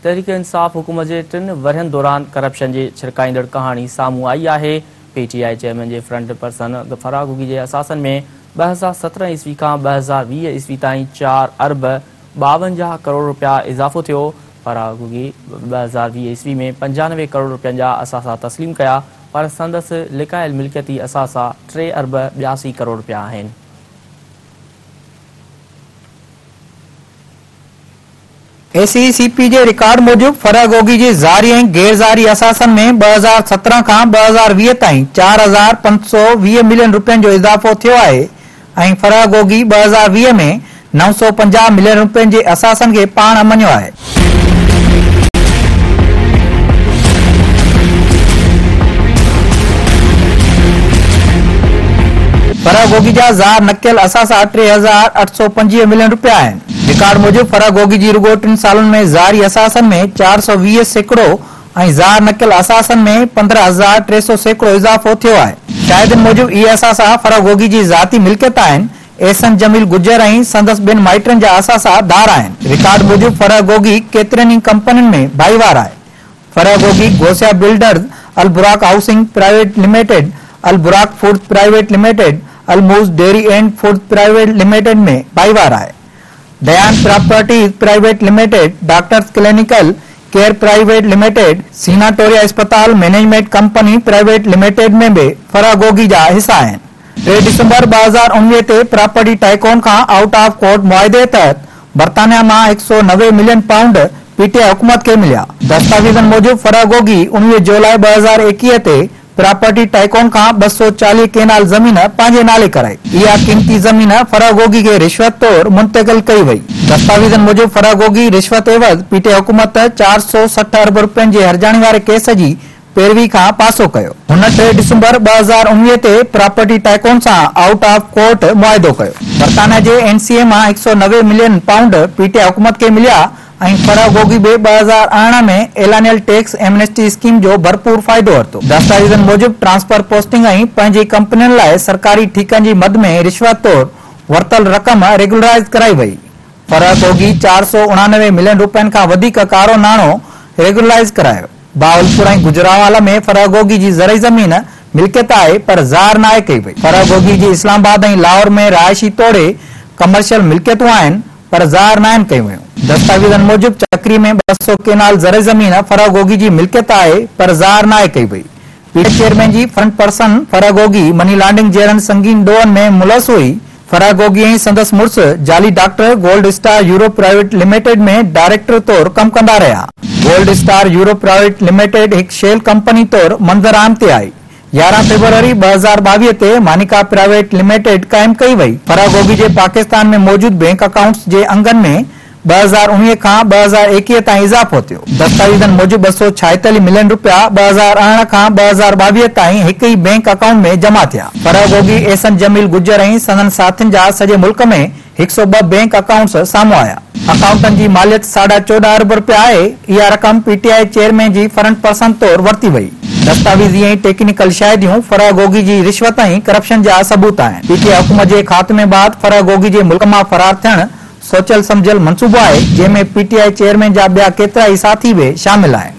तहरीक इंसाफ हुकूमत के 3 वरहन दौरान करप्शन के छिड़काईंदड़ कहानी सामूं आई है। पीटीआई चेयरमैन के फ्रंट पर्सन गफार गोगी के असासन में 2017 ईस्वी का 2020 ईस्वी ताईं 4 अरब 52 करोड़ रुपया इजाफो थो। फराग गोगी 2020 ईस्वी में 95 करोड़ रुपयन जा असासा तस्लीम कया, पर संदस लिकायल मिल्कियती असासा 3 अरब 82 करोड़ रुपया आहिनि। एसीसीपी के रिकॉर्ड मूजिब फराग गोगी के ज़ारी ऐं गैर ज़ारी असासन में 2017 का 2020 ताईं 4520 मिलियन रुपयन जो इजाफो थियो आहे ऐं फराग गोगी 2020 में 950 मिलियन रुपयन के असासन के पाण मञियो आहे। फराग गोगी जा ज़ार नकियल असासा 3825 मिलियन रुपया आहिनि। रिकॉर्ड मूजिब फराग गोगी जी रुगो 3 सालन में ज़ारी असासन में 420 सैकड़ो ऐं ज़ार नकियल असासन में 15300 सैकड़ो इजाफो थियो आहे। शाहिदनि मूजिब इहे असासा फराग गोगी जी ज़ाती मिल्कियत आहिनि। एहसन जमील गुजर ऐं संदसि 2 माइटनि जा असासा धार आहिनि। रिकॉर्ड मूजिब फराग गोगी केतिरनि ई कंपनियुनि में भाईवार आहे। फराग गोगी गोसिया बिल्डर्स, अल बुराक housing private limited, Al Buraq food private limited, अलमूज dairy and food private limited में भाईवार आहे। दयान properties private limited, doctors clinical care private limited, सीनाटोरिया अस्पताल मैनेजमेंट कंपनी प्राइवेट लिमिटेड में भी फराग गोगी जा हिस्सा आहिनि। 3 दिसंबर 2019 ते प्रॉपर्टी टाइकोन का आउट ऑफ कोर्ट मुआहदे तहत बरतानिया में 190 मिलियन पाउंड पीटीआई हुकूमत के मिलिया। दस्तावेजन मूजिब फराग गोगी 19 जुलाई 2021 ते प्रॉपर्टी टाइकोन का 240 केनाल जमीन पांजे नाले कराई। यह कीमती जमीन फराग गोगी के रिश्वत तौर मुंतकिल कई वई। दस्तावेजन मूजिब फराग गोगी रिश्वत एवज पीटीआई हुकूमत 460 अरब रुपयन के हरजाणी वाले केस जी पैरवी का पासो कयो। हुन 3 दिसंबर 2019 ते प्रॉपर्टी टाइकोन से आउट ऑफ कोर्ट मुआहदो कयो। बरतानिया के एनसीए में 190 मिलियन पाउंड पीटीआई हुकूमत के मिलिया ऐं फराग गोगी बे 2018 में एलानियल टैक्स एमनेस्टी स्कीम जो भरपूर फायदो वरतो। दस्तावेजन मूजिब ट्रांसफर पोस्टिंग ऐं पंहिंजी कंपनियुनि लाइ सरकारी ठीकनि जी मद में रिश्वत तौर वरतल रक़म रेगुलराइज कराई वई। फराग गोगी 489 मिलियन रुपयन का वधीक कारो नाणो रेगुलराइज करायो। बावलपुर ऐं गुजरावाला में फराग गोगी जी ज़रई ज़मीन मिल्कियत आहे, पर ज़ार नाहे कई वई। फराग गोगी जी इस्लामाबाद ऐं लाहौर में रहायशी तौर कमर्शियल मिल्कियतूं आहिनि, पर ज़ार नाहिनि कयूं वयूं। दस्तावेजन मूजिब चक्री में 200 केनाल ज़रई ज़मीन फराग गोगी जी मिल्कियत आहे, पर ज़ार नाहे कई वई। पीटीआई चेयरमैन जी front person Farah Gogi money laundering जहिड़नि संगीन ॾोहनि में मुलस हुई। फराग गोगी ऐं संदसि मुड़ुस जाली doctor gold star Europe private limited में डायरेक्टर तौर कम कंदा रहिया। Gold star Europe private limited एक शेल कंपनी तौर मंज़र आम ते आई। 11 फरवरी 2022 ते मानिका प्राइवेट लिमिटेड कायम कई वई। फराग गोगी जे पाकिस्तान में मौजूद बैंक अकाउंट्स जे अंगन में 2019 का 2021 ताईं इजाफो थियो। दस्तावेजन मूजिब 246 मिलियन रुपया 2018 का 2022 ताईं हिक ही बैंक अकाउंट में जमा थिया। फराग गोगी एहसन जमील गुजर ऐं संदन साथियुनि जा सॼे मुल्क में 102 बैंक अकाउंट्स साम्हूं आया। अकाउंटन जी मालियत 14.5 अरब रुपया आहे। इहा रक़म पीटीआई चेयरमैन जी फ्रंट पर्सन तौर वरती वई। दस्तावेज़ी ऐं टेक्निकल शाहिदियूं फराग गोगी जी रिश्वत ऐं करप्शन जा सबूत आहिनि। पीटीआई हुकूमत जे खात्मे बाद फराग गोगी जे मुल्क मां फरार थियण सोचल समझल मंसूबो आहे, जंहिंमें पीटीआई चेयरमैन जा ॿिया केतिरा ई साथी भी शामिल आहिनि।